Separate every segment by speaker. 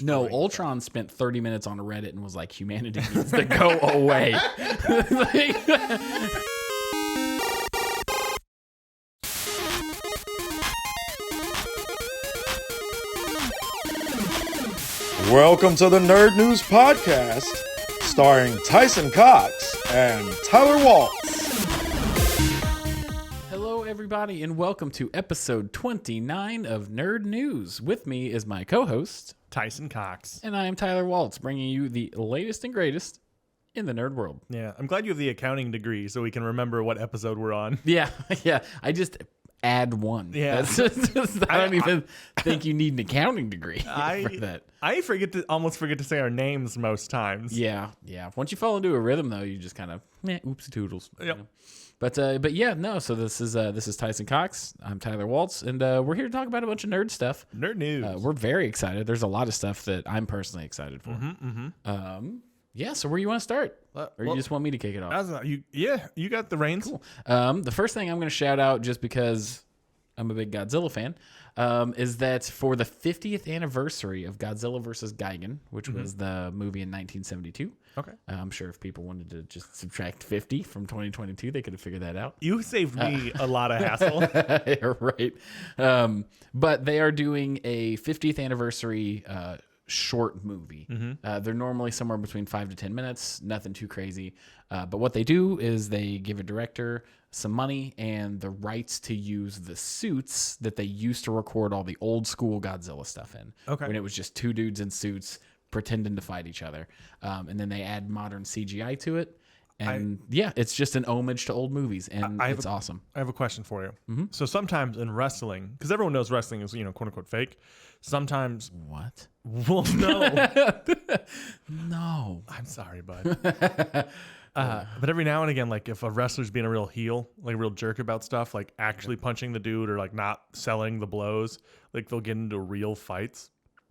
Speaker 1: No, Ultron spent 30 minutes on Reddit and was like, humanity needs to go away.
Speaker 2: Welcome to the Nerd News Podcast, starring Tyson Cox and Tyler Waltz.
Speaker 1: Hello, everybody, and welcome to episode 29 of Nerd News. With me is my co-host,
Speaker 3: Tyson Cox.
Speaker 1: and I am Tyler Waltz, bringing you the latest and greatest in the nerd world.
Speaker 3: Yeah, I'm glad you have the accounting degree so we can remember what episode we're on.
Speaker 1: Yeah, I just add one.
Speaker 3: Yeah.
Speaker 1: I don't even think you need an accounting degree for that.
Speaker 3: I almost forget to say our names most times.
Speaker 1: Yeah. Once you fall into a rhythm, though, you just kind of oopsie toodles.
Speaker 3: Yep.
Speaker 1: You know? But yeah, no. So this is Tyson Cox. I'm Tyler Waltz, and we're here to talk about a bunch of nerd stuff.
Speaker 3: Nerd news.
Speaker 1: We're very excited. There's a lot of stuff that I'm personally excited for. Yeah. So where you want to start, or you just want me to kick it off?
Speaker 3: You got the reins.
Speaker 1: Cool. The first thing I'm going to shout out, just because I'm a big Godzilla fan, is that for the 50th anniversary of Godzilla vs. Gigan, which was the movie in 1972.
Speaker 3: Okay.
Speaker 1: I'm sure if people wanted to just subtract 50 from 2022, they could have figured that out.
Speaker 3: You saved me a lot of hassle.
Speaker 1: Right. But they are doing a 50th anniversary short movie. They're normally somewhere between 5 to 10 minutes, nothing too crazy. But what they do is they give a director some money and the rights to use the suits that they used to record all the old school Godzilla stuff in.
Speaker 3: Okay.
Speaker 1: When it was just two dudes in suits pretending to fight each other. And then they add modern CGI to it. And it's just an homage to old movies, and it's awesome.
Speaker 3: I have a question for you. So sometimes in wrestling, because everyone knows wrestling is, quote unquote fake. Sometimes.
Speaker 1: What?
Speaker 3: Well, no.
Speaker 1: No.
Speaker 3: I'm sorry, bud. But every now and again, like if a wrestler's being a real heel, like a real jerk about stuff, like actually punching the dude or like not selling the blows, like they'll get into real fights.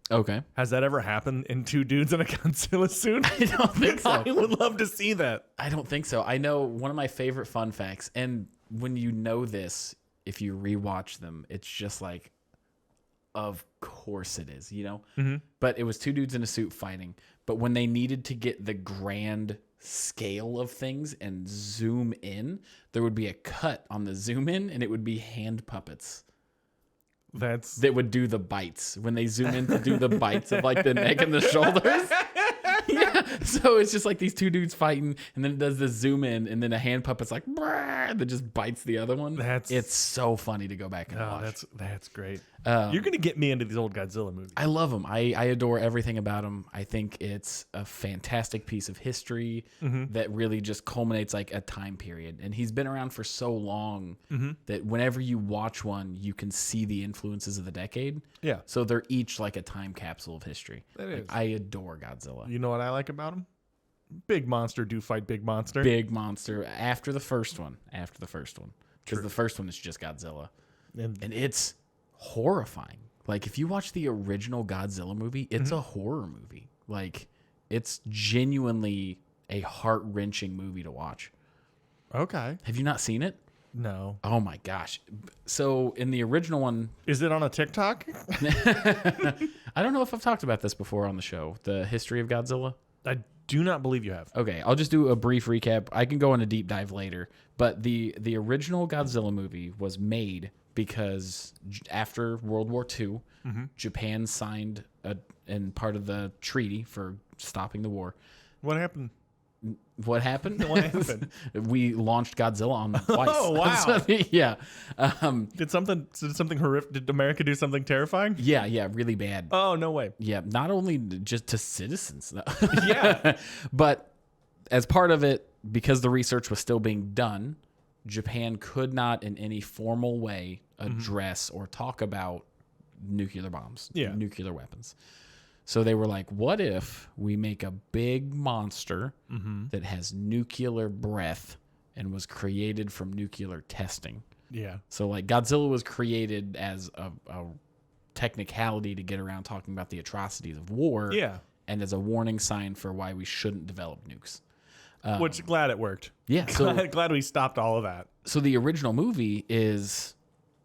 Speaker 1: Okay.
Speaker 3: Has that ever happened in two dudes in a Godzilla suit?
Speaker 1: I don't think so.
Speaker 3: I would love to see that.
Speaker 1: I don't think so. I know one of my favorite fun facts, and when you know this, if you rewatch them, it's just like, of course it is, But it was two dudes in a suit fighting. But when they needed to get the grand scale of things and zoom in, there would be a cut on the zoom in, and it would be hand puppets. That would do the bites when they zoom in to do the bites of like the neck and the shoulders. Yeah. So it's just like these two dudes fighting, and then it does the zoom in, and then a hand puppet's like that just bites the other one. It's so funny to go back and watch.
Speaker 3: That's great. You're gonna get me into these old Godzilla movies.
Speaker 1: I love them. I adore everything about them. I think it's a fantastic piece of history that really just culminates like a time period. And he's been around for so long that whenever you watch one, you can see the influences of the decade. Yeah. So they're each like a time capsule of history.
Speaker 3: It is.
Speaker 1: I adore Godzilla.
Speaker 3: You know what I like about him? Big monster do fight big monster.
Speaker 1: Big monster after the first one. Because the first one is just Godzilla. And it's horrifying. Like if you watch the original Godzilla movie, it's a horror movie. Like it's genuinely a heart-wrenching movie to watch.
Speaker 3: Okay.
Speaker 1: Have you not seen it?
Speaker 3: No.
Speaker 1: Oh my gosh. So in the original one,
Speaker 3: is it on a TikTok?
Speaker 1: I don't know if I've talked about this before on the show, the history of Godzilla.
Speaker 3: I do not believe you have.
Speaker 1: Okay, I'll just do a brief recap. I can go on a deep dive later, but the original Godzilla movie was made because after World War II, Japan signed and part of the treaty for stopping the war.
Speaker 3: What happened?
Speaker 1: What happened?
Speaker 3: What happened?
Speaker 1: We launched Godzilla on them twice.
Speaker 3: Oh, wow.
Speaker 1: Yeah.
Speaker 3: Did something horrific? Did America do something terrifying?
Speaker 1: Yeah, really bad.
Speaker 3: Oh, no way.
Speaker 1: Yeah, not only just to citizens.
Speaker 3: Yeah.
Speaker 1: But as part of it, because the research was still being done, Japan could not in any formal way address or talk about nuclear bombs, nuclear weapons. So they were like, what if we make a big monster that has nuclear breath and was created from nuclear testing?
Speaker 3: Yeah.
Speaker 1: So like Godzilla was created as a technicality to get around talking about the atrocities of war.
Speaker 3: Yeah.
Speaker 1: And as a warning sign for why we shouldn't develop nukes.
Speaker 3: Which, glad it worked.
Speaker 1: Yeah. So
Speaker 3: glad we stopped all of that.
Speaker 1: So the original movie is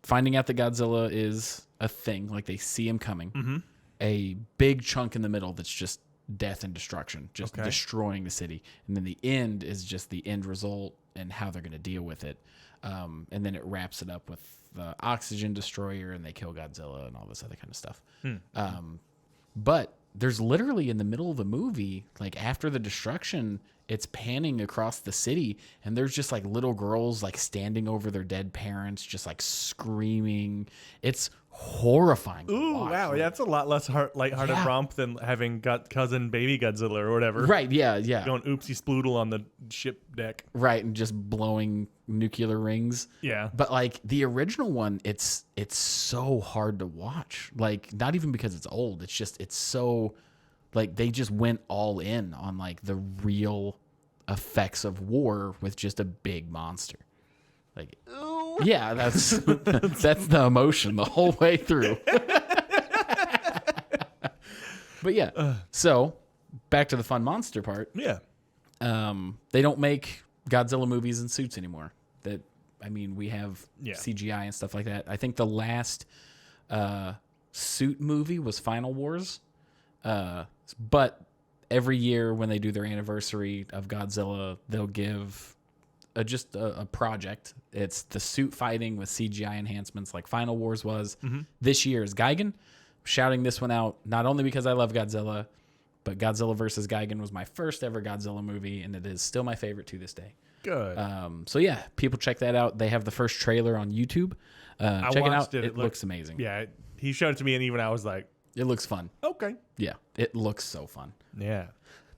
Speaker 1: finding out that Godzilla is a thing, like they see him coming. a big chunk in the middle that's just death and destruction, just destroying the city. And then the end is just the end result and how they're going to deal with it. And then it wraps it up with the oxygen destroyer, and they kill Godzilla and all this other kind of stuff. But there's literally in the middle of the movie, like after the destruction, it's panning across the city, and there's just like little girls like standing over their dead parents, just like screaming. It's horrifying.
Speaker 3: Ooh, wow. Yeah, that's a lot less lighthearted romp than having got cousin baby Godzilla or whatever.
Speaker 1: Right, yeah.
Speaker 3: Going oopsie sploodle on the ship deck.
Speaker 1: Right, and just blowing nuclear rings.
Speaker 3: Yeah.
Speaker 1: But like the original one, it's so hard to watch. Like not even because it's old. It's so like they just went all in on like the real effects of war with just a big monster. Like, yeah, that's the emotion the whole way through. But yeah, so back to the fun monster part.
Speaker 3: Yeah.
Speaker 1: They don't make Godzilla movies in suits anymore. We have CGI and stuff like that. I think the last suit movie was Final Wars. But every year when they do their anniversary of Godzilla, they'll give just a project. It's the suit fighting with CGI enhancements like Final Wars was. This year is Gigan. Shouting this one out not only because I love Godzilla, but Godzilla vs. Gigan was my first ever Godzilla movie, and it is still my favorite to this day.
Speaker 3: Good.
Speaker 1: So yeah, people check that out. They have the first trailer on YouTube. Check it out. It looks amazing.
Speaker 3: Yeah, he showed it to me, and even I was like,
Speaker 1: it looks fun.
Speaker 3: Okay.
Speaker 1: Yeah, it looks so fun.
Speaker 3: Yeah.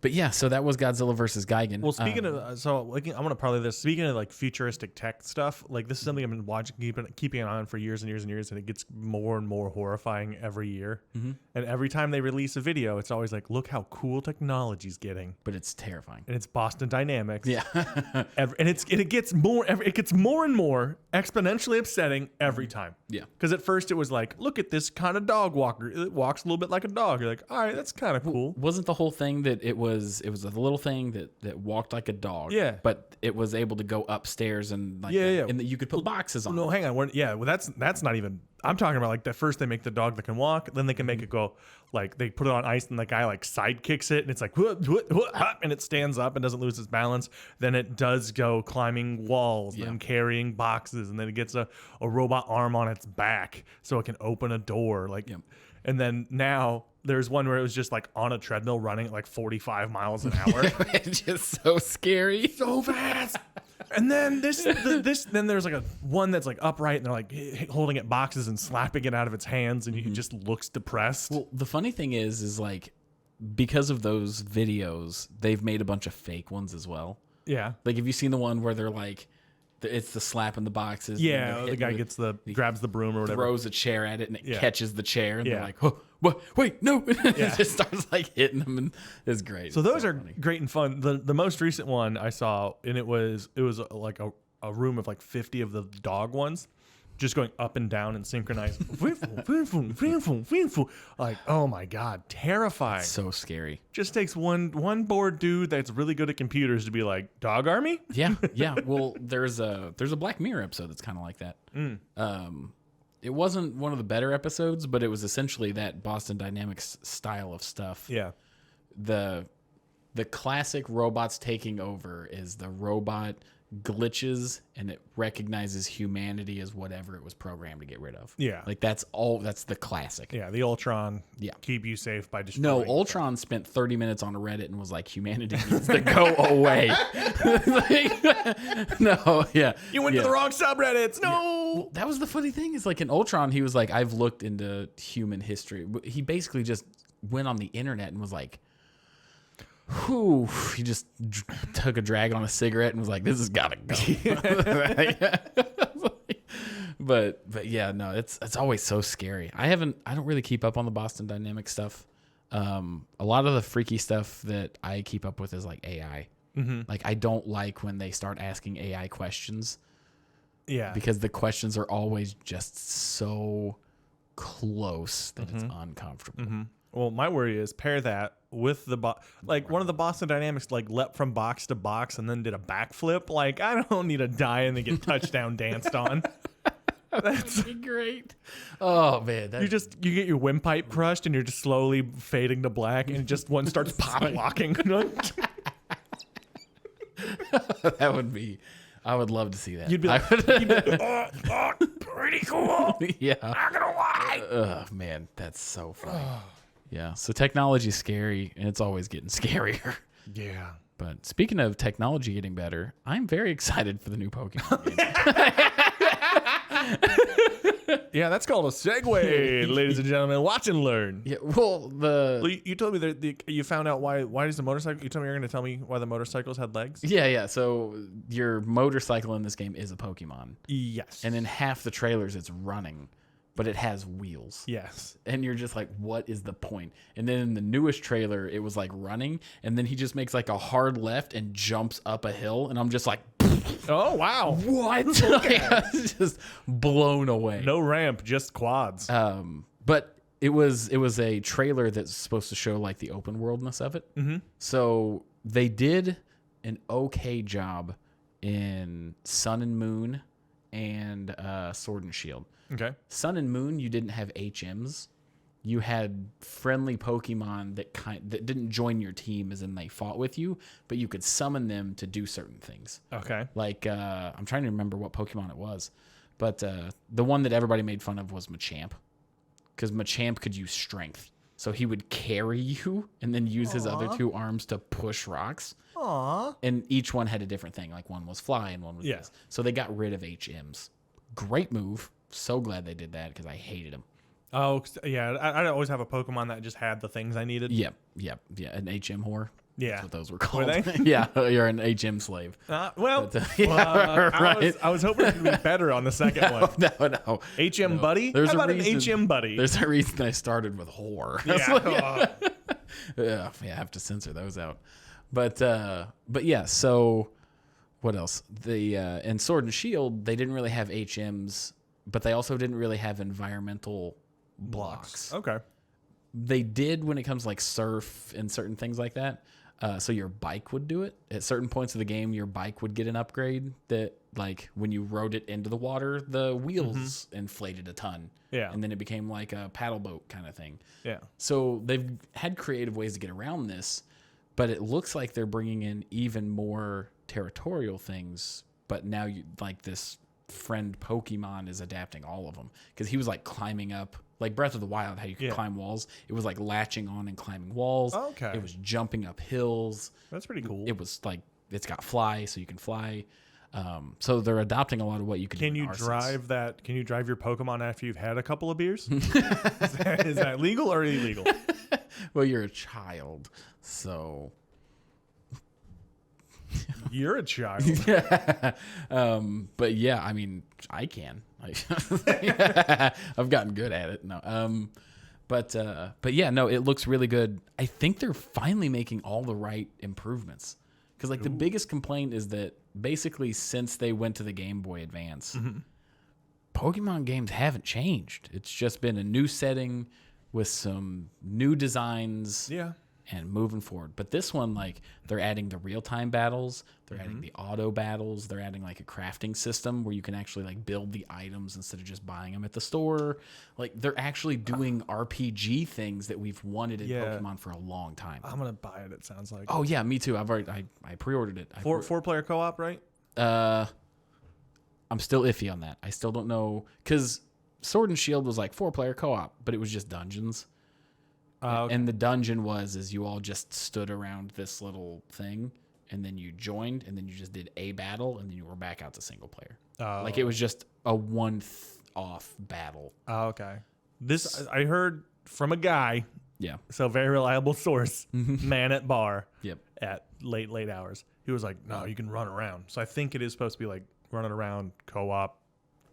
Speaker 1: But yeah, so that was Godzilla versus Gigan.
Speaker 3: Well, speaking of, I'm gonna probably this. Speaking of like futuristic tech stuff, like this is something I've been watching, keeping an eye on for years and years and years, and it gets more and more horrifying every year. And every time they release a video, it's always like, look how cool technology's getting.
Speaker 1: But it's terrifying.
Speaker 3: And it's Boston Dynamics.
Speaker 1: Yeah.
Speaker 3: And it gets more and more exponentially upsetting every time.
Speaker 1: Yeah.
Speaker 3: Because at first it was like, look at this kind of dog walker. It walks a little bit like a dog. You're like, all right, that's kind of cool.
Speaker 1: Wasn't the whole thing that it was a little thing that walked like a dog?
Speaker 3: Yeah.
Speaker 1: But it was able to go upstairs and like and you could put boxes on.
Speaker 3: No, hang on. That's not even. I'm talking about like that first they make the dog that can walk, then they can make it go like they put it on ice and the guy like sidekicks it and it's like and it stands up and doesn't lose its balance. Then it does go climbing walls and carrying boxes, and then it gets a robot arm on its back so it can open a door. And then now there's one where it was just like on a treadmill running at like 45 miles an hour.
Speaker 1: It's just so scary.
Speaker 3: So fast. And then then there's like a one that's like upright and they're like holding it boxes and slapping it out of its hands, and it just looks depressed.
Speaker 1: Well, the funny thing is like because of those videos, they've made a bunch of fake ones as well.
Speaker 3: Yeah.
Speaker 1: Like, have you seen the one where they're like, it's the slap in the boxes?
Speaker 3: Yeah, the guy grabs the broom or whatever,
Speaker 1: throws a chair at it, and it catches the chair, and they're like, "Oh, what? Wait, no!" It just starts like hitting them, and it's great.
Speaker 3: So those are great and fun. The most recent one I saw, and it was like a room of like 50 of the dog ones, just going up and down and synchronized. Like, oh my god, terrifying!
Speaker 1: It's so scary.
Speaker 3: Just takes one bored dude that's really good at computers to be like, dog army.
Speaker 1: Yeah. Well, there's a Black Mirror episode that's kind of like that. It wasn't one of the better episodes, but it was essentially that Boston Dynamics style of stuff.
Speaker 3: Yeah.
Speaker 1: The classic robots taking over is the robot glitches and it recognizes humanity as whatever it was programmed to get rid of.
Speaker 3: Yeah.
Speaker 1: Like that's the classic.
Speaker 3: Yeah, the Ultron keep you safe by destroying.
Speaker 1: No, Ultron spent 30 minutes on a Reddit and was like, humanity needs to go away. No, yeah.
Speaker 3: You went to the wrong subreddits. No.
Speaker 1: Yeah. Well, that was the funny thing is like in Ultron, he was like, I've looked into human history. He basically just went on the internet and was like, whew, he just took a drag on a cigarette and was like, this has got to go. But yeah, no, it's always so scary. I don't really keep up on the Boston Dynamics stuff. A lot of the freaky stuff that I keep up with is like AI. Like I don't like when they start asking AI questions.
Speaker 3: Yeah.
Speaker 1: Because the questions are always just so close that it's uncomfortable.
Speaker 3: Well, my worry is pair that with one of the Boston Dynamics like leapt from box to box and then did a backflip. Like, I don't need to die and then get touchdown danced on. That's
Speaker 1: great. Oh man,
Speaker 3: you get your windpipe crushed and you're just slowly fading to black, and just one starts pop locking.
Speaker 1: That would be. I would love to see that.
Speaker 3: You'd be like, pretty cool.
Speaker 1: Yeah.
Speaker 3: Not gonna lie.
Speaker 1: Oh man, that's so funny. Yeah. So technology's scary, and it's always getting scarier.
Speaker 3: Yeah.
Speaker 1: But speaking of technology getting better, I'm very excited for the new Pokemon game.
Speaker 3: Yeah, that's called a segue, ladies and gentlemen. Watch and learn.
Speaker 1: Yeah. Well,
Speaker 3: You told me that you found out why does the motorcycle? You told me you were going to tell me why the motorcycles had legs.
Speaker 1: Yeah. So your motorcycle in this game is a Pokemon.
Speaker 3: Yes.
Speaker 1: And in half the trailers, it's running, but it has wheels.
Speaker 3: Yes.
Speaker 1: And you're just like, what is the point? And then in the newest trailer, it was like running, and then he just makes like a hard left and jumps up a hill, and I'm just like,
Speaker 3: oh wow,
Speaker 1: what? I was just blown away.
Speaker 3: No ramp, just quads.
Speaker 1: But it was a trailer that's supposed to show like the open worldness of it. Mm-hmm. So they did an okay job in Sun and Moon and Sword and Shield.
Speaker 3: Okay.
Speaker 1: Sun and Moon, you didn't have HMs. You had friendly Pokemon that didn't join your team, as in they fought with you, but you could summon them to do certain things.
Speaker 3: Okay.
Speaker 1: Like I'm trying to remember what Pokemon it was, but the one that everybody made fun of was Machamp, because Machamp could use strength, so he would carry you and then use his other two arms to push rocks.
Speaker 3: Aww.
Speaker 1: And each one had a different thing. Like one was fly and one was this. So they got rid of HMs. Great move. So glad they did that because I hated them.
Speaker 3: Oh, yeah. I always have a Pokemon that just had the things I needed.
Speaker 1: Yep. An HM whore.
Speaker 3: Yeah.
Speaker 1: That's what those were called.
Speaker 3: Were they?
Speaker 1: Yeah. You're an HM slave.
Speaker 3: Right. I was hoping it would be better on the second one.
Speaker 1: No.
Speaker 3: HM buddy?
Speaker 1: There's
Speaker 3: How
Speaker 1: a
Speaker 3: about
Speaker 1: reason,
Speaker 3: an HM buddy?
Speaker 1: There's a reason I started with whore.
Speaker 3: Yeah.
Speaker 1: I have to censor those out. But yeah, so what else? In Sword and Shield, they didn't really have HMs, but they also didn't really have environmental blocks.
Speaker 3: Okay.
Speaker 1: They did when it comes to like surf and certain things like that. So your bike would do it. At certain points of the game, your bike would get an upgrade that, like, when you rode it into the water, the wheels inflated a ton.
Speaker 3: Yeah.
Speaker 1: And then it became like a paddle boat kind of thing.
Speaker 3: Yeah.
Speaker 1: So they've had creative ways to get around this, but it looks like they're bringing in even more territorial things. But now like this friend Pokemon is adapting all of them, because he was like climbing up, like Breath of the Wild, how you could climb walls. It was like latching on and climbing walls.
Speaker 3: Okay.
Speaker 1: It was jumping up hills.
Speaker 3: That's pretty cool.
Speaker 1: It was like, it's got fly, so you can fly. So they're adopting a lot of what you can do.
Speaker 3: Can you drive that? Can you drive your Pokemon after you've had a couple of beers? Is that legal or illegal?
Speaker 1: Well, you're a child, so
Speaker 3: You're a child.
Speaker 1: But yeah, I mean, I can. I've gotten good at it. No. But yeah, no, it looks really good. I think they're finally making all the right improvements. Because like the biggest complaint is that basically since they went to the Game Boy Advance, Pokemon games haven't changed. It's just been a new setting with some new designs.
Speaker 3: Yeah.
Speaker 1: And moving forward. But this one, like, they're adding the real-time battles. They're adding the auto battles. They're adding, like, a crafting system where you can actually, like, build the items instead of just buying them at the store. Like, they're actually doing RPG things that we've wanted in Pokemon for a long time.
Speaker 3: I'm going to buy it, it sounds like.
Speaker 1: Oh, yeah, me too. I pre-ordered it.
Speaker 3: Four-player co-op, right?
Speaker 1: I'm still iffy on that. I still don't know. Because Sword and Shield was, like, 4-player co-op, but it was just dungeons.
Speaker 3: Okay.
Speaker 1: And the dungeon is you all just stood around this little thing, and then you joined, and then you just did a battle, and then you were back out to single player. Like it was just a one-off battle.
Speaker 3: Okay. This I heard from a guy.
Speaker 1: Yeah.
Speaker 3: So very reliable source, man at bar.
Speaker 1: Yep.
Speaker 3: At late hours. He was like, "No, you can run around." So I think it is supposed to be like running around co-op.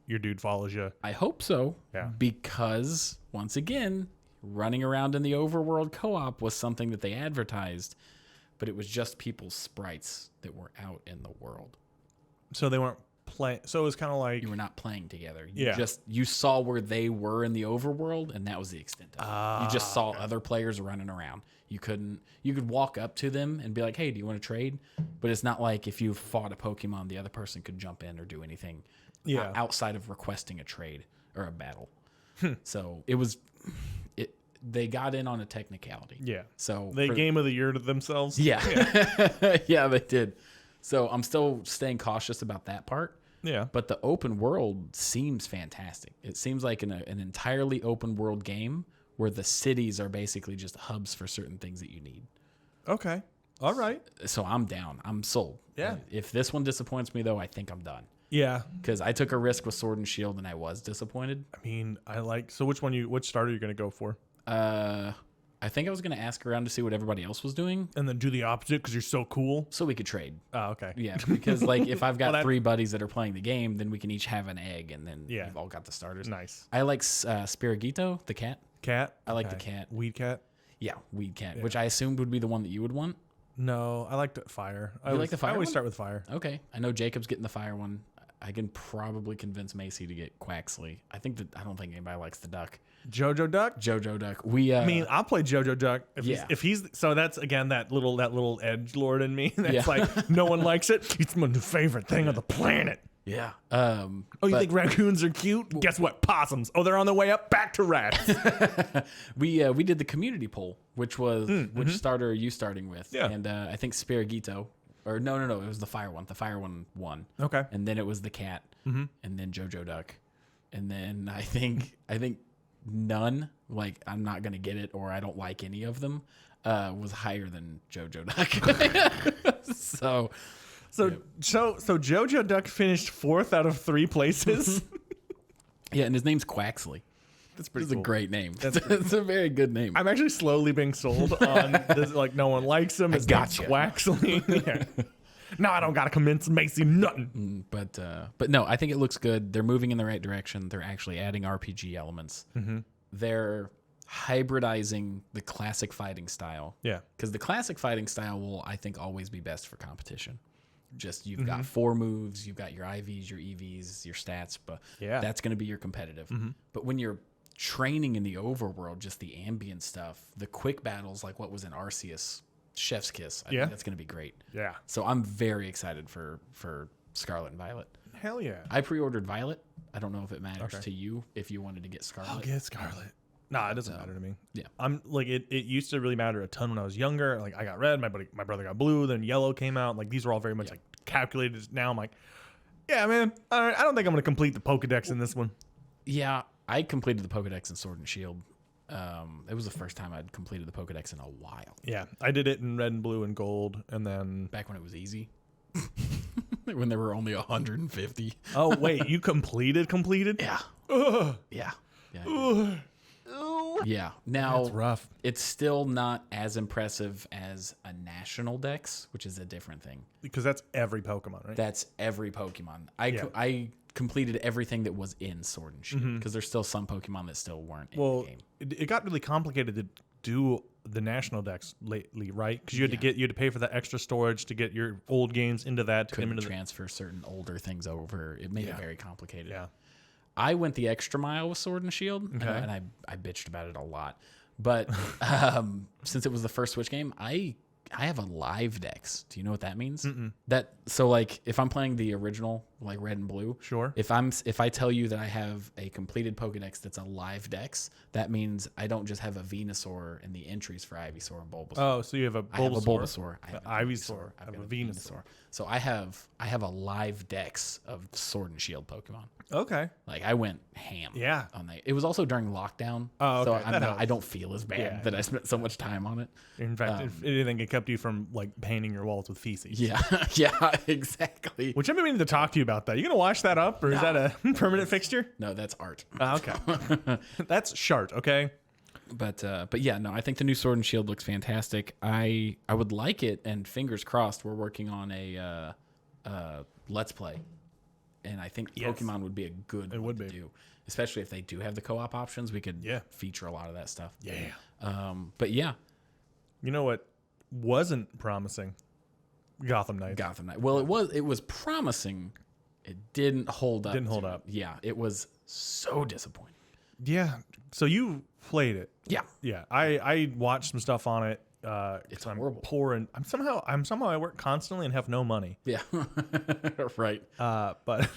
Speaker 3: Your dude follows you.
Speaker 1: I hope so.
Speaker 3: Yeah.
Speaker 1: Because once again, running around in the overworld co-op was something that they advertised, but it was just people's sprites that were out in the world.
Speaker 3: So they weren't playing. So it was kind of like
Speaker 1: you were not playing together.
Speaker 3: Yeah.
Speaker 1: You saw where they were in the overworld, and that was the extent of it. You just saw other players running around. You could walk up to them and be like, "Hey, do you want to trade?" But it's not like if you fought a Pokemon, the other person could jump in or do anything.
Speaker 3: Yeah.
Speaker 1: outside of requesting a trade or a battle. So they got in on a technicality.
Speaker 3: Yeah.
Speaker 1: So
Speaker 3: Game of the year to themselves.
Speaker 1: Yeah. Yeah, they did. So I'm still staying cautious about that part.
Speaker 3: Yeah.
Speaker 1: But the open world seems fantastic. It seems like an entirely open world game where the cities are basically just hubs for certain things that you need.
Speaker 3: Okay. All right.
Speaker 1: So I'm down. I'm sold.
Speaker 3: Yeah.
Speaker 1: If this one disappoints me, though, I think I'm done.
Speaker 3: Yeah.
Speaker 1: Because I took a risk with Sword and Shield and I was disappointed.
Speaker 3: I mean, so which starter are you going to go for?
Speaker 1: I think I was going to ask around to see what everybody else was doing.
Speaker 3: And then do the opposite because you're so cool?
Speaker 1: So we could trade.
Speaker 3: Oh, okay.
Speaker 1: Yeah, because like if I've got 3 buddies that are playing the game, then we can each have an egg and then we've all got the starters.
Speaker 3: Nice.
Speaker 1: I like Spirigito, the cat.
Speaker 3: Cat?
Speaker 1: I like the cat.
Speaker 3: Weed cat?
Speaker 1: Yeah, Weed Cat, which I assumed would be the one that you would want.
Speaker 3: No, I liked fire.
Speaker 1: You like the fire
Speaker 3: I always
Speaker 1: one?
Speaker 3: start with fire.
Speaker 1: Okay. I know Jacob's getting the fire one. I can probably convince Macy to get Quaxley. I don't think anybody likes the duck.
Speaker 3: Jojo Duck?
Speaker 1: Jojo Duck.
Speaker 3: I mean, I'll play Jojo Duck if he's so that's again that little edgelord in me that's like no one likes it. It's my new favorite thing on the planet.
Speaker 1: Yeah.
Speaker 3: You think raccoons are cute? Guess what? Possums. Oh, they're on their way up. Back to rats.
Speaker 1: We did the community poll, which was which starter are you starting with?
Speaker 3: Yeah.
Speaker 1: And I think Spirigito, or no, it was the fire one. The fire one won.
Speaker 3: Okay.
Speaker 1: And then it was the cat, and then Jojo Duck, and then I think none. Like I'm not gonna get it, or I don't like any of them. Was higher than Jojo Duck. So
Speaker 3: Jojo Duck finished 4th out of 3 places.
Speaker 1: yeah, and his name's Quaxley.
Speaker 3: That's pretty
Speaker 1: It's
Speaker 3: cool.
Speaker 1: a great name. It's a very good name.
Speaker 3: I'm actually slowly being sold on this. Like no one likes him. His name's
Speaker 1: gotcha.
Speaker 3: Waxley. Yeah. No, I don't gotta convince Macy nothing.
Speaker 1: But no, I think it looks good. They're moving in the right direction. They're actually adding RPG elements. They're hybridizing the classic fighting style.
Speaker 3: Yeah.
Speaker 1: Because the classic fighting style will, I think, always be best for competition. Just you've got 4 moves, you've got your IVs, your EVs, your stats, but that's going to be your competitive. But when you're training in the overworld, just the ambient stuff, the quick battles like what was in Arceus, Chef's Kiss, I think that's going to be great.
Speaker 3: Yeah.
Speaker 1: So I'm very excited for Scarlet and Violet.
Speaker 3: Hell yeah.
Speaker 1: I pre-ordered Violet. I don't know if it matters to you if you wanted to get Scarlet.
Speaker 3: I'll get Scarlet. Nah, it doesn't matter to me.
Speaker 1: Yeah.
Speaker 3: I'm like it used to really matter a ton when I was younger. Like I got red, my brother got blue, then yellow came out. Like these were all very much like calculated. Now I'm like, yeah, man. I don't think I'm gonna complete the Pokedex in this one.
Speaker 1: Yeah, I completed the Pokedex in Sword and Shield. It was the first time I'd completed the Pokedex in a while.
Speaker 3: Yeah, I did it in red and blue and gold, and then
Speaker 1: Back when it was easy. When there were only 150.
Speaker 3: oh wait, you completed?
Speaker 1: Yeah.
Speaker 3: Ugh.
Speaker 1: Yeah. Yeah.
Speaker 3: Ugh.
Speaker 1: Yeah. Now,
Speaker 3: That's rough.
Speaker 1: it's still not as impressive as a national dex, which is a different thing.
Speaker 3: Because that's every Pokemon, right?
Speaker 1: That's every Pokemon. I completed everything that was in Sword and Shield because there's still some Pokemon that still weren't in the game.
Speaker 3: It got really complicated to do the national decks lately, right? Because you had to pay for that extra storage to get your old games into that.
Speaker 1: Couldn't transfer certain older things over. It made it very complicated.
Speaker 3: Yeah.
Speaker 1: I went the extra mile with Sword and Shield, and I bitched about it a lot. But since it was the first Switch game, I have a live dex. Do you know what that means? So like if I'm playing the original, like red and blue,
Speaker 3: sure.
Speaker 1: If I tell you that I have a completed Pokedex that's a live dex, that means I don't just have a Venusaur in the entries for Ivysaur and Bulbasaur.
Speaker 3: Oh, so you have a Bulbasaur.
Speaker 1: I have a
Speaker 3: Ivysaur.
Speaker 1: I have
Speaker 3: a
Speaker 1: a
Speaker 3: Venusaur.
Speaker 1: So I have a live dex of Sword and Shield Pokemon.
Speaker 3: Okay.
Speaker 1: Like I went ham.
Speaker 3: Yeah.
Speaker 1: On that. It was also during lockdown.
Speaker 3: Oh, okay.
Speaker 1: So I don't feel as bad that I spent so much time on it.
Speaker 3: In fact, if anything, it kept you from like painting your walls with feces.
Speaker 1: Yeah. Yeah. Exactly.
Speaker 3: Which I've been meaning to talk to you about that. You gonna wash that up, or is that a permanent fixture?
Speaker 1: No, that's art.
Speaker 3: Okay. That's shart. Okay.
Speaker 1: But yeah, no, I think the new Sword and Shield looks fantastic. I would like it, and fingers crossed, we're working on a Let's Play, and I think Pokemon would be a good one to do, especially if they do have the co-op options. We could feature a lot of that stuff.
Speaker 3: Yeah.
Speaker 1: But yeah,
Speaker 3: you know what wasn't promising? Gotham Knights.
Speaker 1: Gotham Knight. Well, it was promising. It didn't hold up. Yeah, it was so disappointing.
Speaker 3: Yeah. So you played it.
Speaker 1: Yeah.
Speaker 3: Yeah. I watched some stuff on it.
Speaker 1: It's
Speaker 3: I'm
Speaker 1: horrible.
Speaker 3: poor and I'm somehow I work constantly and have no money.
Speaker 1: Yeah. Right.
Speaker 3: But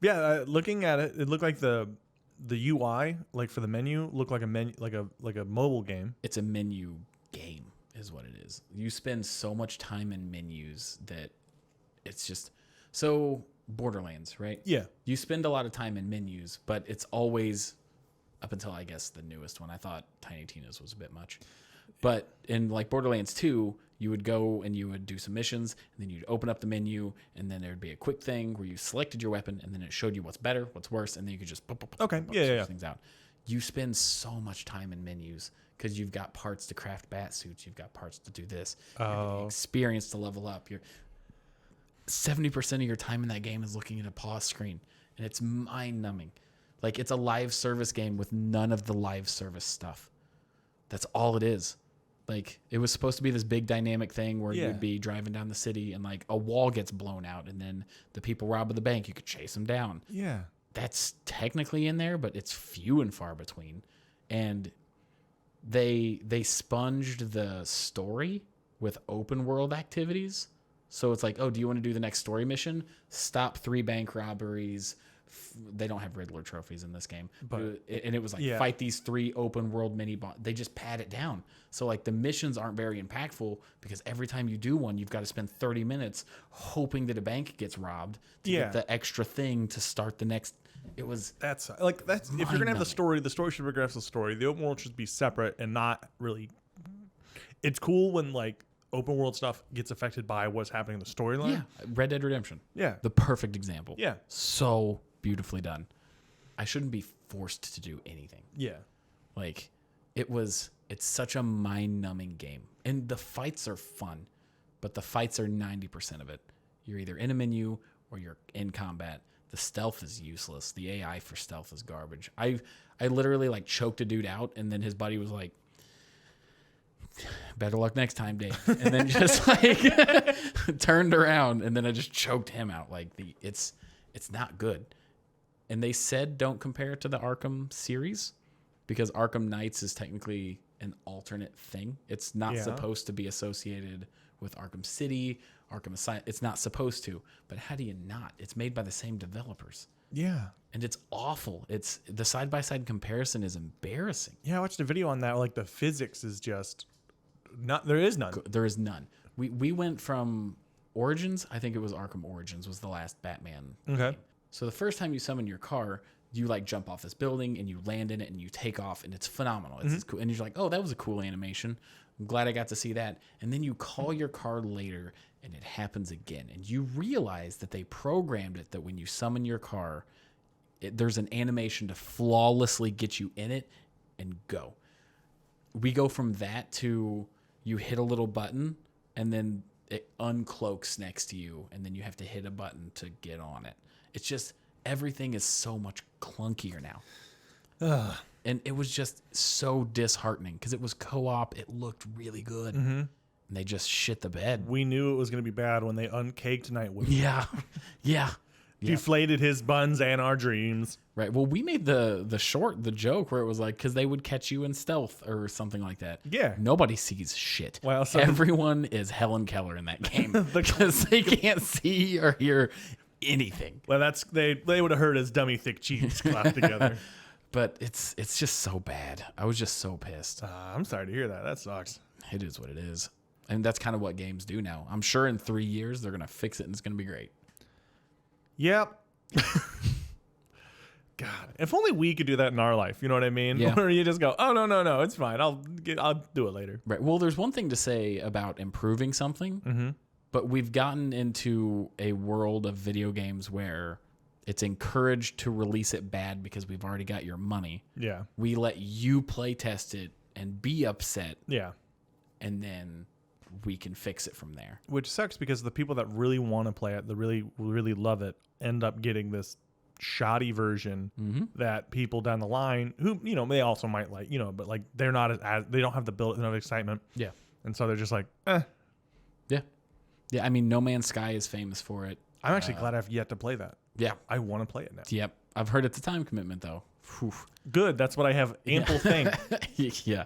Speaker 3: Yeah, looking at it, it looked like the UI, like for the menu, looked like a menu, like a mobile game.
Speaker 1: It's a menu game, is what it is. You spend so much time in menus that it's just so Borderlands, right?
Speaker 3: Yeah.
Speaker 1: You spend a lot of time in menus, but it's always up until I guess the newest one. I thought Tiny Tina's was a bit much. But in like Borderlands 2, you would go and you would do some missions, and then you'd open up the menu, and then there'd be a quick thing where you selected your weapon, and then it showed you what's better, what's worse, and then you could just
Speaker 3: yeah.
Speaker 1: things out. You spend so much time in menus because you've got parts to craft bat suits, you've got parts to do this, experience to level up. You're 70% of your time in that game is looking at a pause screen, and it's mind-numbing. Like, it's a live service game with none of the live service stuff. That's all it is. Like, it was supposed to be this big dynamic thing where you'd be driving down the city and, like, a wall gets blown out, and then the people robbing the bank, you could chase them down.
Speaker 3: Yeah.
Speaker 1: That's technically in there, but it's few and far between. And they sponged the story with open world activities. So it's like, oh, do you want to do the next story mission? Stop 3 bank robberies. They don't have Riddler trophies in this game, and it was like fight these 3 open world mini boss. They just pad it down, so like the missions aren't very impactful because every time you do one, you've got to spend 30 minutes hoping that a bank gets robbed to get the extra thing to start the next.
Speaker 3: That's if you're gonna have the story should progress the story. The open world should be separate and not really. It's cool when like open world stuff gets affected by what's happening in the storyline.
Speaker 1: Yeah, Red Dead Redemption.
Speaker 3: Yeah,
Speaker 1: the perfect example.
Speaker 3: Yeah,
Speaker 1: so beautifully done. I shouldn't be forced to do anything.
Speaker 3: Yeah.
Speaker 1: Like it's such a mind-numbing game. And the fights are fun, but the fights are 90% of it. You're either in a menu or you're in combat. The stealth is useless. The AI for stealth is garbage. I literally like choked a dude out, and then his buddy was like, better luck next time, Dave. And then just like turned around, and then I just choked him out. Like it's not good. And they said don't compare it to the Arkham series because Arkham Knights is technically an alternate thing. It's not supposed to be associated with Arkham City, Arkham Asylum. It's not supposed to. But how do you not? It's made by the same developers.
Speaker 3: Yeah.
Speaker 1: And it's awful. It's the side-by-side comparison is embarrassing.
Speaker 3: Yeah, I watched a video on that. Like the physics is just not. There is none.
Speaker 1: There is none. We went from Origins. I think it was Arkham Origins was the last Batman game. So the first time you summon your car, you like jump off this building and you land in it and you take off, and it's phenomenal. It's cool. And you're like, oh, that was a cool animation. I'm glad I got to see that. And then you call your car later and it happens again. And you realize that they programmed it that when you summon your car, there's an animation to flawlessly get you in it and go. We go from that to you hit a little button and then it uncloaks next to you, and then you have to hit a button to get on it. It's just everything is so much clunkier now. And it was just so disheartening because it was co-op. It looked really good. And they just shit the bed.
Speaker 3: We knew it was going to be bad when they uncaked Nightwing.
Speaker 1: Yeah.
Speaker 3: Deflated his buns and our dreams.
Speaker 1: Right. Well, we made the joke where it was like, because they would catch you in stealth or something like that.
Speaker 3: Yeah.
Speaker 1: Nobody sees shit.
Speaker 3: Well,
Speaker 1: everyone is Helen Keller in that game because they can't see or hear anything.
Speaker 3: Well, they would have heard his dummy thick cheeks clap together.
Speaker 1: But it's just so bad. I was just so pissed.
Speaker 3: I'm sorry to hear that. That sucks.
Speaker 1: It is what it is. And that's kind of what games do now. I'm sure in 3 years they're going to fix it and it's going to be great.
Speaker 3: Yep. God, if only we could do that in our life. You know what I mean?
Speaker 1: Yeah.
Speaker 3: Where you just go, oh, no, it's fine. I'll do it later.
Speaker 1: Right. Well, there's one thing to say about improving something, but we've gotten into a world of video games where it's encouraged to release it bad because we've already got your money.
Speaker 3: Yeah.
Speaker 1: We let you play test it and be upset.
Speaker 3: Yeah.
Speaker 1: And then we can fix it from there.
Speaker 3: Which sucks because the people that really want to play it, that really, really love it, end up getting this shoddy version that people down the line who, they also might like, but like they're not as they don't have the build enough excitement.
Speaker 1: Yeah.
Speaker 3: And so they're just like, eh.
Speaker 1: Yeah. Yeah. I mean, No Man's Sky is famous for it.
Speaker 3: I'm actually glad I've yet to play that.
Speaker 1: Yeah.
Speaker 3: I want to play it now.
Speaker 1: Yep. I've heard it's a time commitment though. Whew.
Speaker 3: Good. That's what I have ample thing.
Speaker 1: Yeah.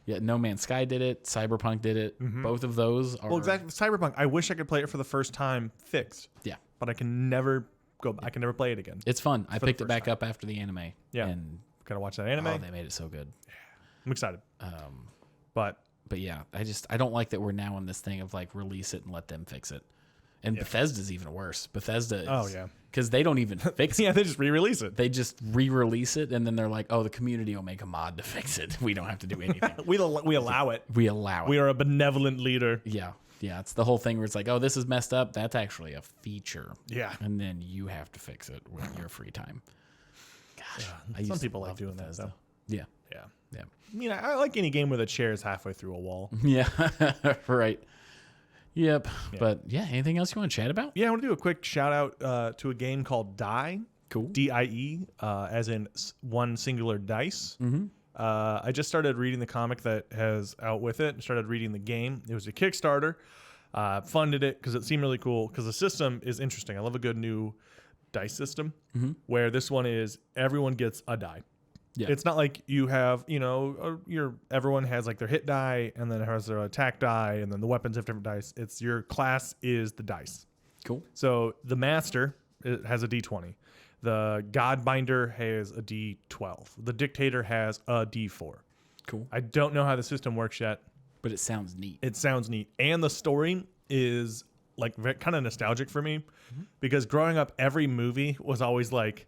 Speaker 1: Yeah, No Man's Sky did it. Cyberpunk did it. Both of those are...
Speaker 3: Well, exactly. Cyberpunk, I wish I could play it for the first time fixed.
Speaker 1: Yeah.
Speaker 3: But I can never I can never play it again.
Speaker 1: It's fun. I picked it back
Speaker 3: time.
Speaker 1: up after the anime.
Speaker 3: Yeah.
Speaker 1: And
Speaker 3: Gotta watch that anime.
Speaker 1: oh, they made it so good.
Speaker 3: I'm excited. But
Speaker 1: yeah, I don't like that we're now in this thing of like release it and let them fix it. And Bethesda's even worse. Bethesda is, because they don't even fix it.
Speaker 3: Yeah, they just re-release it.
Speaker 1: They just re-release it, and then they're like, oh, the community will make a mod to fix it. We don't have to do anything.
Speaker 3: we allow it.
Speaker 1: We allow it.
Speaker 3: We are a benevolent leader.
Speaker 1: Yeah. Yeah, it's the whole thing where it's like, oh, this is messed up. That's actually a feature.
Speaker 3: Yeah.
Speaker 1: And then you have to fix it with your free time. Gosh.
Speaker 3: Some people like doing that, though.
Speaker 1: Yeah.
Speaker 3: Yeah.
Speaker 1: Yeah.
Speaker 3: I mean, I like any game where the chair is halfway through a wall.
Speaker 1: Yeah. Right. Yep. Yeah. But yeah, anything else you want to chat about?
Speaker 3: Yeah, I want to do a quick shout out to a game called Die.
Speaker 1: Cool.
Speaker 3: DIE, as in one singular dice.
Speaker 1: Mm-hmm.
Speaker 3: I just started reading the comic that has out with it. Started reading the game. It was a Kickstarter. Funded it because it seemed really cool. Because the system is interesting. I love a good new dice system where this one is everyone gets a die. Yeah. It's not like you have, everyone has like their hit die and then it has their attack die and then the weapons have different dice. It's your class is the dice.
Speaker 1: Cool.
Speaker 3: So the master has a D20. The Godbinder has a D12. The Dictator has a D4.
Speaker 1: Cool.
Speaker 3: I don't know how the system works yet.
Speaker 1: But it sounds neat.
Speaker 3: It sounds neat. And the story is like kind of nostalgic for me because growing up, every movie was always like,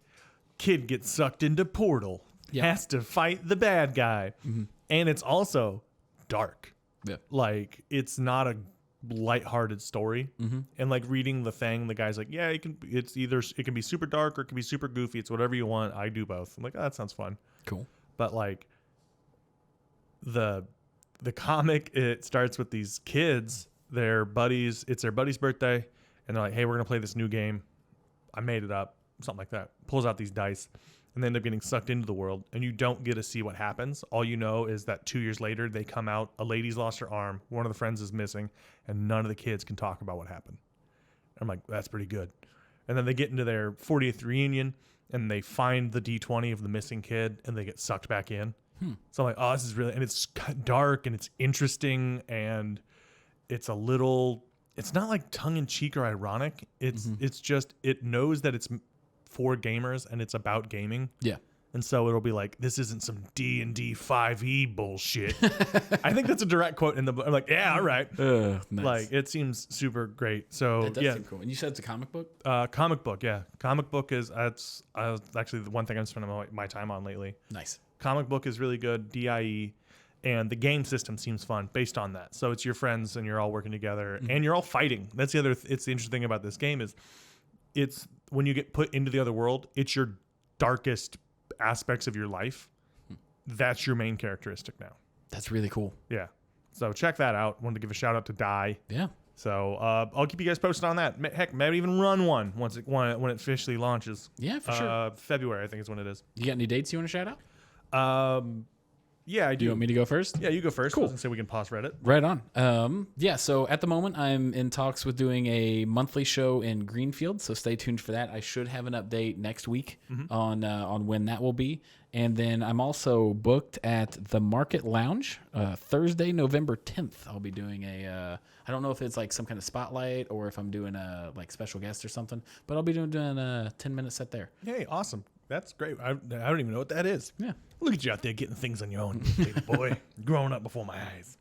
Speaker 3: kid gets sucked into portal. Has to fight the bad guy. And it's also dark. Yeah. Like, it's not a lighthearted story. And like reading the thing, the guy's like, yeah, it can be super dark or it can be super goofy. It's whatever you want. I do both. I'm like, oh, that sounds fun.
Speaker 1: Cool.
Speaker 3: But like the comic, it starts with these kids, their buddies, it's their buddy's birthday. And they're like, hey, we're going to play this new game. I made it up. Something like that. Pulls out these dice. And they end up getting sucked into the world, and you don't get to see what happens. All you know is that 2 years later, they come out, a lady's lost her arm, one of the friends is missing, and none of the kids can talk about what happened. I'm like, that's pretty good. And then they get into their 40th reunion, and they find the D20 of the missing kid, and they get sucked back in. So I'm like, oh, this is really, and it's dark, and it's interesting, and it's a little, it's not like tongue-in-cheek or ironic. It's just, it knows that it's for gamers and it's about gaming. Yeah. And so it'll be like, this isn't some D&D 5e bullshit. I think that's a direct quote in the book. I'm like, yeah, all right. Nice. Like, it seems super great. So
Speaker 1: that does seem cool. And you said it's a comic book?
Speaker 3: Comic book, yeah. Comic book is actually the one thing I'm spending my time on lately.
Speaker 1: Nice.
Speaker 3: Comic book is really good. DIE. And the game system seems fun based on that. So it's your friends and you're all working together and you're all fighting. That's the other, it's the interesting thing about this game is it's when you get put into the other world, it's your darkest aspects of your life. That's your main characteristic now.
Speaker 1: That's really cool.
Speaker 3: Yeah. So check that out. Wanted to give a shout out to Die.
Speaker 1: Yeah.
Speaker 3: So I'll keep you guys posted on that. Heck, maybe even run one when it officially launches.
Speaker 1: Yeah, for sure.
Speaker 3: February, I think is when it is.
Speaker 1: You got any dates you want to shout out?
Speaker 3: Yeah, I do.
Speaker 1: Do you want me to go first?
Speaker 3: Yeah, you go first.
Speaker 1: Cool.
Speaker 3: I was gonna say we can pause Reddit.
Speaker 1: Right on. Yeah, so at the moment, I'm in talks with doing a monthly show in Greenfield, so stay tuned for that. I should have an update next week on when that will be. And then I'm also booked at the Market Lounge Thursday, November 10th. I'll be doing I don't know if it's like some kind of spotlight or if I'm doing a like special guest or something, but I'll be doing a 10-minute set there.
Speaker 3: Hey, awesome. That's great. I don't even know what that is.
Speaker 1: Yeah.
Speaker 3: Look at you out there getting things on your own, baby boy. Growing up before my eyes.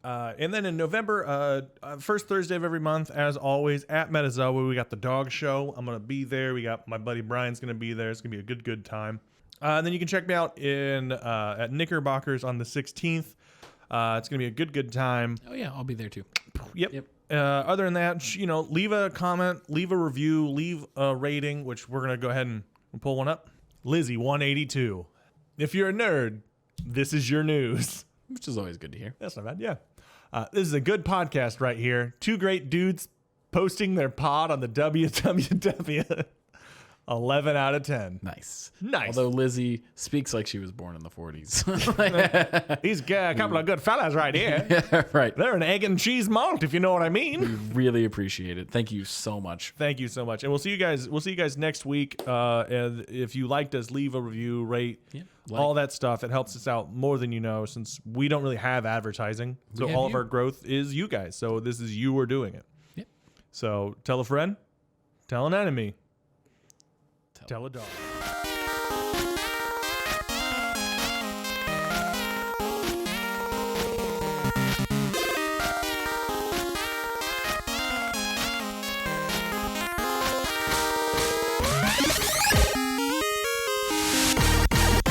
Speaker 3: And then in November, first Thursday of every month, as always, at Metazoa, we got the dog show. I'm going to be there. We got my buddy Brian's going to be there. It's going to be a good time. And then you can check me out at Knickerbocker's on the 16th. It's going to be a good time.
Speaker 1: Oh, yeah. I'll be there, too.
Speaker 3: Yep. Other than that, leave a comment, leave a review, leave a rating, which we're going to go ahead and pull one up. Lizzie 182. If you're a nerd, this is your news.
Speaker 1: Which is always good to hear.
Speaker 3: That's not bad, yeah. This is a good podcast right here. Two great dudes posting their pod on the WWW. 11 out of 10.
Speaker 1: Nice.
Speaker 3: Although
Speaker 1: Lizzie speaks like she was born in the 40s.
Speaker 3: He's got a couple of good fellas right here.
Speaker 1: Yeah, right.
Speaker 3: They're an egg and cheese malt, if you know what I mean.
Speaker 1: We really appreciate it. Thank you so much.
Speaker 3: Thank you so much. And we'll see you guys next week. And if you liked us, leave a review, rate, all that stuff. It helps us out more than you know, since we don't really have advertising. So all of our growth is you guys. So this is you who are doing it.
Speaker 1: Yep.
Speaker 3: So tell a friend, tell an enemy.
Speaker 1: tell.
Speaker 3: Tell a dog.